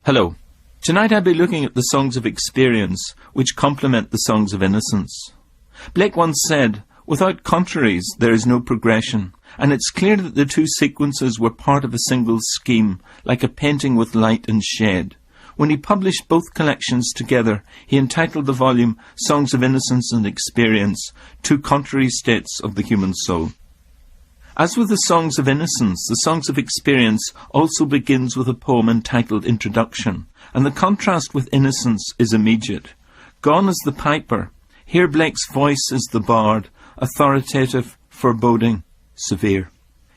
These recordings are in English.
Hello. Tonight I'll be looking at the songs of experience which complement the songs of innocence. Blake once said, "Without contraries there is no progression," and it's clear that the two sequences were part of a single scheme, like a painting with light and shade. When he published both collections together, he entitled the volume Songs of Innocence and Experience, Two Contrary States of the Human Soul. As with the Songs of Innocence, the Songs of Experience also begins with a poem entitled Introduction, and the contrast with Innocence is immediate. Gone is the piper. Here Blake's voice is the bard, authoritative, foreboding, severe.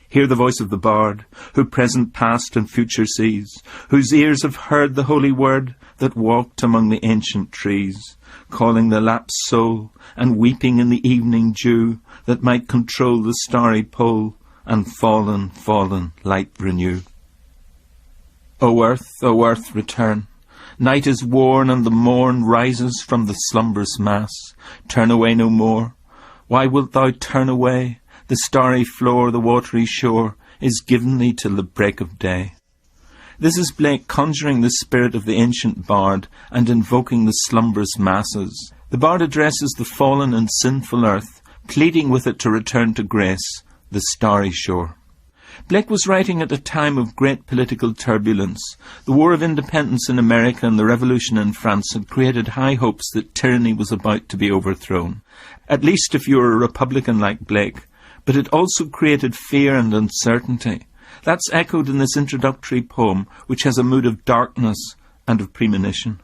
Hear the voice of the bard, who present, past, and future sees, whose ears have heard the holy word that walked among the ancient trees, calling the lapsed soul, and weeping in the evening dew that might control the starry pole, and fallen, fallen, light renew. O earth, return. Night is worn, and the morn rises from the slumberous mass. Turn away no more. Why wilt thou turn away? The starry floor, the watery shore, is given thee till the break of day. This is Blake conjuring the spirit of the ancient bard and invoking the slumberous masses. The bard addresses the fallen and sinful earth, pleading with it to return to grace, the starry shore. Blake was writing at a time of great political turbulence. The War of Independence in America and the Revolution in France had created high hopes that tyranny was about to be overthrown, at least if you were a Republican like Blake. But it also created fear and uncertainty. That's echoed in this introductory poem, which has a mood of darkness and of premonition.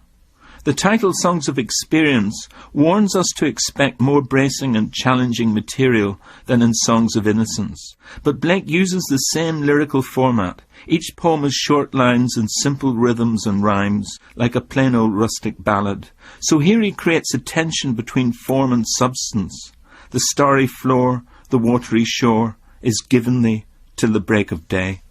The title Songs of Experience warns us to expect more bracing and challenging material than in Songs of Innocence. But Blake uses the same lyrical format. Each poem is short lines and simple rhythms and rhymes, like a plain old rustic ballad. So here he creates a tension between form and substance. The starry floor, the watery shore, is given thee till the break of day.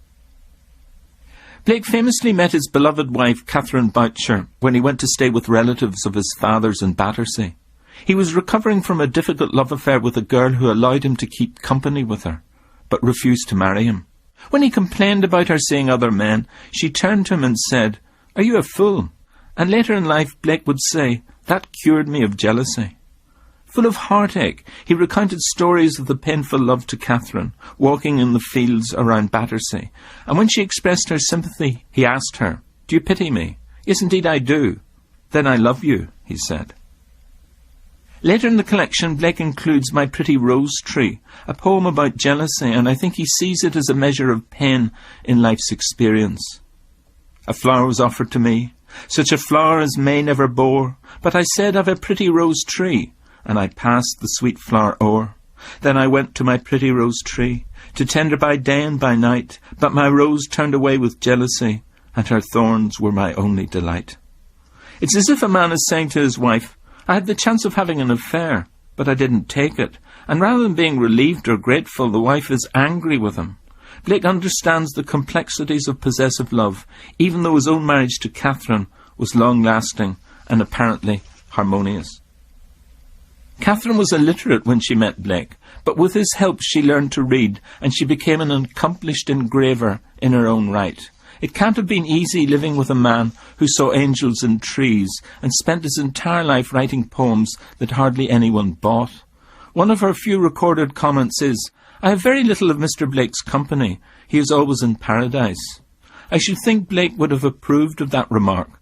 Blake famously met his beloved wife Catherine Boucher when he went to stay with relatives of his father's in Battersea. He was recovering from a difficult love affair with a girl who allowed him to keep company with her, but refused to marry him. When he complained about her seeing other men, she turned to him and said, "Are you a fool?" And later in life Blake would say, "That cured me of jealousy." Full of heartache, he recounted stories of the painful love to Catherine, walking in the fields around Battersea. And when she expressed her sympathy, he asked her, "Do you pity me?" "Yes, indeed I do." "Then I love you," he said. Later in the collection, Blake includes My Pretty Rose Tree, a poem about jealousy, and I think he sees it as a measure of pain in life's experience. "A flower was offered to me, such a flower as May never bore, but I said, I've a pretty rose tree, and I passed the sweet flower o'er. Then I went to my pretty rose tree, to tend her by day and by night, but my rose turned away with jealousy, and her thorns were my only delight." It's as if a man is saying to his wife, "I had the chance of having an affair, but I didn't take it," and rather than being relieved or grateful, the wife is angry with him. Blake understands the complexities of possessive love, even though his own marriage to Catherine was long-lasting and apparently harmonious. Catherine was illiterate when she met Blake, but with his help she learned to read, and she became an accomplished engraver in her own right. It can't have been easy living with a man who saw angels in trees and spent his entire life writing poems that hardly anyone bought. One of her few recorded comments is, "I have very little of Mr. Blake's company. He is always in paradise." I should think Blake would have approved of that remark.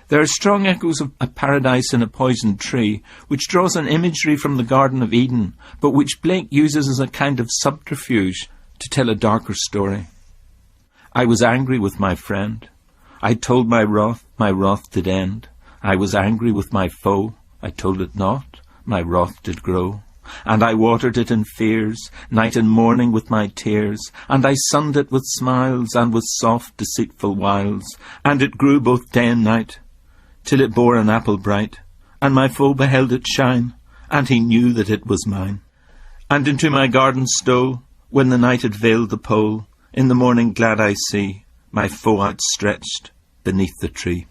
There are strong echoes of a paradise in a poisoned tree, which draws an imagery from the Garden of Eden, but which Blake uses as a kind of subterfuge to tell a darker story. "I was angry with my friend. I told my wrath did end. I was angry with my foe. I told it not, my wrath did grow. And I watered it in fears, night and morning with my tears, and I sunned it with smiles and with soft deceitful wiles, and it grew both day and night, till it bore an apple bright, and my foe beheld it shine, and he knew that it was mine. And into my garden stole, when the night had veiled the pole, in the morning glad I see my foe outstretched beneath the tree."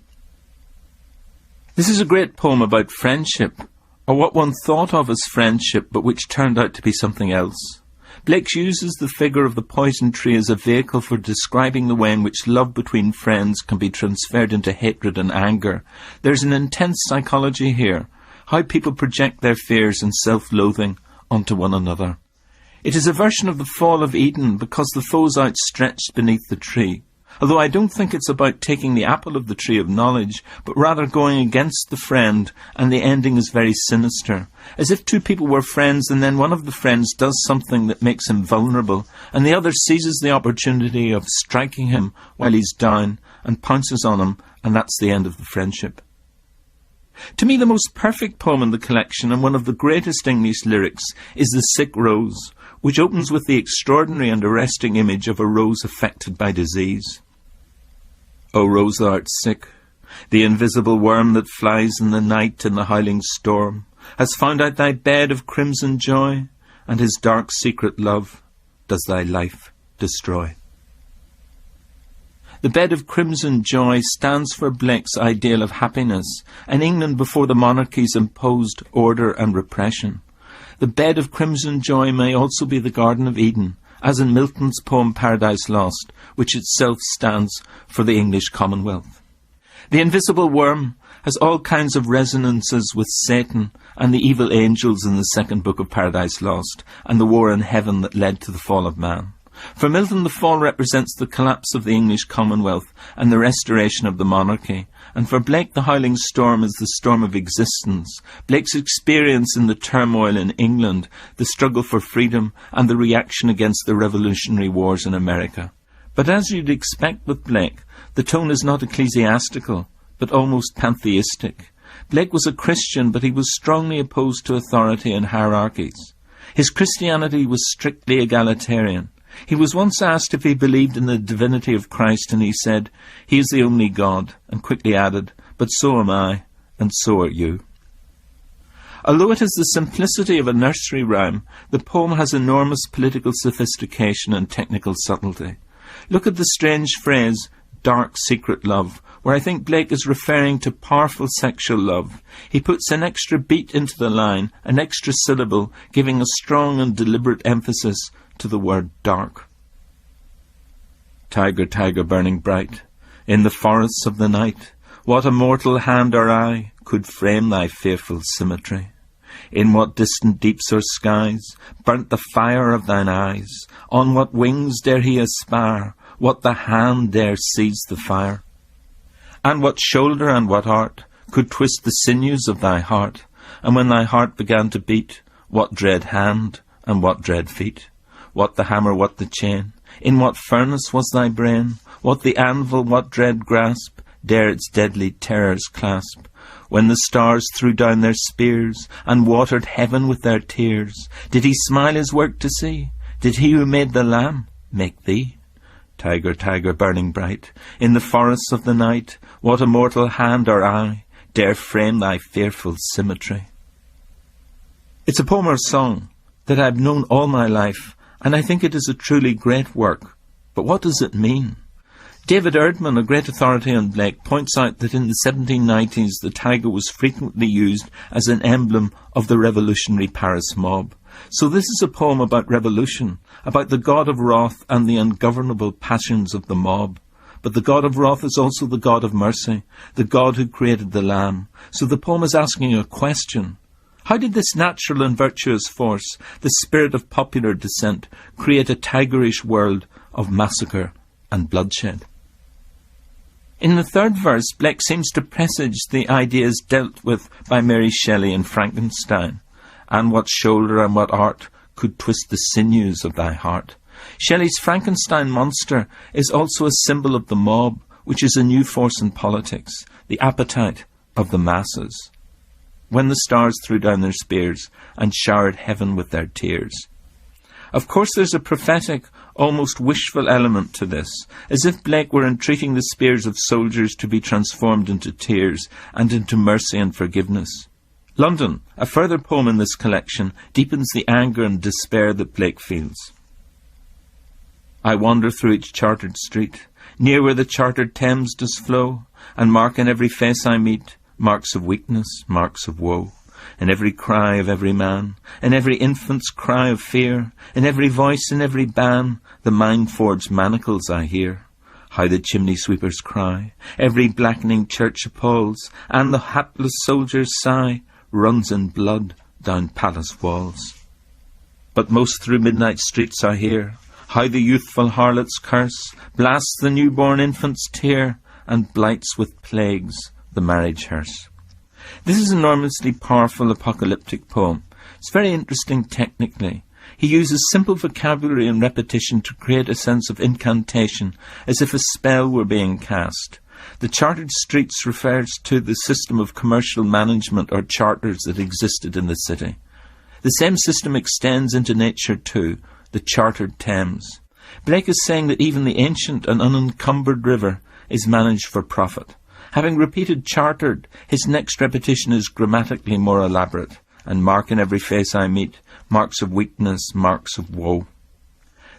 This is a great poem about friendship, or what one thought of as friendship, but which turned out to be something else. Blake uses the figure of the poison tree as a vehicle for describing the way in which love between friends can be transferred into hatred and anger. There's an intense psychology here, how people project their fears and self-loathing onto one another. It is a version of the fall of Eden because the foe's outstretched beneath the tree. Although I don't think it's about taking the apple of the tree of knowledge, but rather going against the friend, and the ending is very sinister. As if two people were friends and then one of the friends does something that makes him vulnerable, and the other seizes the opportunity of striking him while he's down and pounces on him, and that's the end of the friendship. To me, the most perfect poem in the collection, and one of the greatest English lyrics, is The Sick Rose, which opens with the extraordinary and arresting image of a rose affected by disease. O rose, thou art sick. The invisible worm that flies in the night in the howling storm has found out thy bed of crimson joy, and his dark secret love does thy life destroy. The bed of crimson joy stands for Blake's ideal of happiness, an England before the monarchies imposed order and repression. The bed of crimson joy may also be the Garden of Eden, as in Milton's poem Paradise Lost, which itself stands for the English Commonwealth. The invisible worm has all kinds of resonances with Satan and the evil angels in the second book of Paradise Lost, and the war in heaven that led to the fall of man. For Milton, the fall represents the collapse of the English Commonwealth and the restoration of the monarchy, and for Blake the howling storm is the storm of existence, Blake's experience in the turmoil in England, the struggle for freedom, and the reaction against the revolutionary wars in America. But as you'd expect with Blake, the tone is not ecclesiastical, but almost pantheistic. Blake was a Christian, but he was strongly opposed to authority and hierarchies. His Christianity was strictly egalitarian. He was once asked if he believed in the divinity of Christ, and he said, "He is the only God," and quickly added, "But so am I, and so are you." Although it has the simplicity of a nursery rhyme, the poem has enormous political sophistication and technical subtlety. Look at the strange phrase, dark secret love, where I think Blake is referring to powerful sexual love. He puts an extra beat into the line, an extra syllable, giving a strong and deliberate emphasis to the word dark. Tiger, tiger, burning bright, in the forests of the night, what a mortal hand or eye could frame thy fearful symmetry? In what distant deeps or skies burnt the fire of thine eyes? On what wings dare he aspire? What the hand dare seize the fire? And what shoulder and what art could twist the sinews of thy heart? And when thy heart began to beat, what dread hand and what dread feet? What the hammer, what the chain? In what furnace was thy brain? What the anvil, what dread grasp dare its deadly terrors clasp? When the stars threw down their spears and watered heaven with their tears, did he smile his work to see? Did he who made the lamb make thee? Tiger, tiger, burning bright, in the forests of the night, what a mortal hand or eye dare frame thy fearful symmetry? It's a poem or song that I've known all my life, and I think it is a truly great work. But what does it mean? David Erdman, a great authority on Blake, points out that in the 1790s the tiger was frequently used as an emblem of the revolutionary Paris mob. So this is a poem about revolution, about the god of wrath and the ungovernable passions of the mob. But the God of wrath is also the God of mercy, the God who created the lamb. So the poem is asking a question. How did this natural and virtuous force, the spirit of popular descent, create a tigerish world of massacre and bloodshed? In the third verse, Blake seems to presage the ideas dealt with by Mary Shelley in Frankenstein. And what shoulder and what art could twist the sinews of thy heart? Shelley's Frankenstein monster is also a symbol of the mob, which is a new force in politics, the appetite of the masses. When the stars threw down their spears and showered heaven with their tears. Of course there's a prophetic, almost wishful element to this, as if Blake were entreating the spears of soldiers to be transformed into tears and into mercy and forgiveness. London, a further poem in this collection, deepens the anger and despair that Blake feels. I wander through each chartered street, near where the chartered Thames does flow, and mark in every face I meet marks of weakness, marks of woe. in every cry of every man, in every infant's cry of fear, in every voice, in every ban, the mind-forged manacles I hear. How the chimney sweepers cry, every blackening church appalls, and the hapless soldier's sigh runs in blood down palace walls. But most through midnight streets I hear how the youthful harlot's curse blasts the newborn infant's tear and blights with plagues the marriage hearse. This is an enormously powerful apocalyptic poem. It's very interesting technically. He uses simple vocabulary and repetition to create a sense of incantation, as if a spell were being cast. The chartered streets refers to the system of commercial management or charters that existed in the city. The same system extends into nature too, the chartered Thames. Blake is saying that even the ancient and unencumbered river is managed for profit. Having repeated chartered, his next repetition is grammatically more elaborate, and mark in every face I meet, marks of weakness, marks of woe.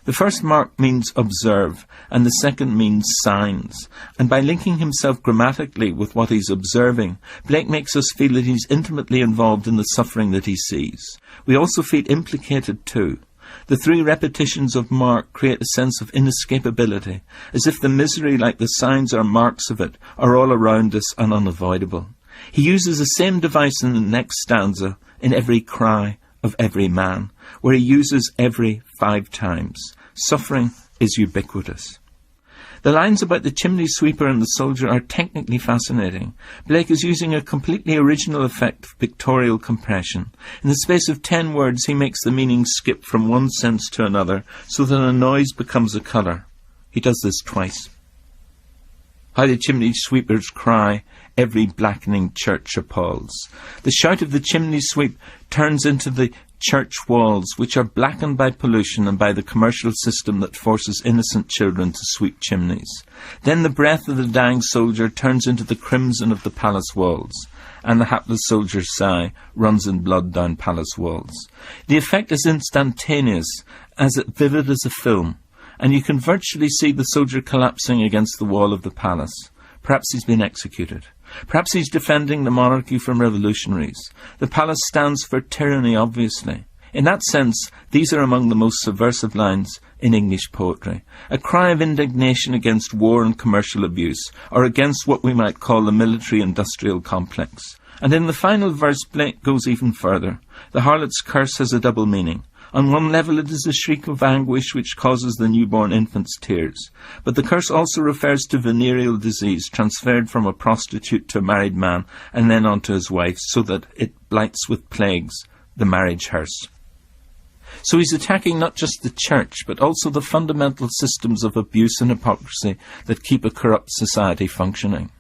The first mark means observe, and the second means signs, and by linking himself grammatically with what he's observing, Blake makes us feel that he's intimately involved in the suffering that he sees. We also feel implicated too. The three repetitions of mark create a sense of inescapability, as if the misery, like the signs or marks of it, are all around us and unavoidable. He uses the same device in the next stanza, in every cry of every man, where he uses every 5 times. Suffering is ubiquitous. The lines about the chimney sweeper and the soldier are technically fascinating. Blake is using a completely original effect of pictorial compression. In the space of 10 words, he makes the meaning skip from one sense to another, so that a noise becomes a colour. He does this twice. How the chimney sweepers cry, every blackening church appalls. The shout of the chimney sweep turns into the church walls, which are blackened by pollution and by the commercial system that forces innocent children to sweep chimneys. Then the breath of the dying soldier turns into the crimson of the palace walls, and the hapless soldier's sigh runs in blood down palace walls. The effect is instantaneous, as vivid as a film, and you can virtually see the soldier collapsing against the wall of the palace. Perhaps he's been executed. Perhaps he's defending the monarchy from revolutionaries. The palace stands for tyranny, obviously. In that sense, these are among the most subversive lines in English poetry. A cry of indignation against war and commercial abuse, or against what we might call the military-industrial complex. And in the final verse, Blake goes even further. The harlot's curse has a double meaning. On one level it is a shriek of anguish which causes the newborn infant's tears. But the curse also refers to venereal disease transferred from a prostitute to a married man and then on to his wife, so that it blights with plagues the marriage hearse. So he's attacking not just the church, but also the fundamental systems of abuse and hypocrisy that keep a corrupt society functioning.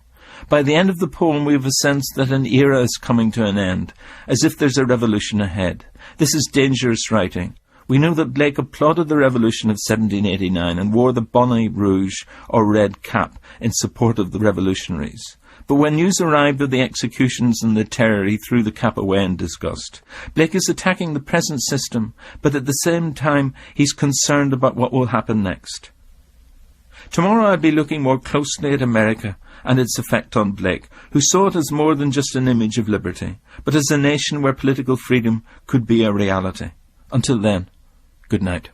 By the end of the poem we have a sense that an era is coming to an end, as if there's a revolution ahead. This is dangerous writing. We know that Blake applauded the revolution of 1789 and wore the bonnet rouge or red cap in support of the revolutionaries. But when news arrived of the executions and the terror, he threw the cap away in disgust. Blake is attacking the present system, but at the same time he's concerned about what will happen next. Tomorrow I'll be looking more closely at America and its effect on Blake, who saw it as more than just an image of liberty, but as a nation where political freedom could be a reality. Until then, good night.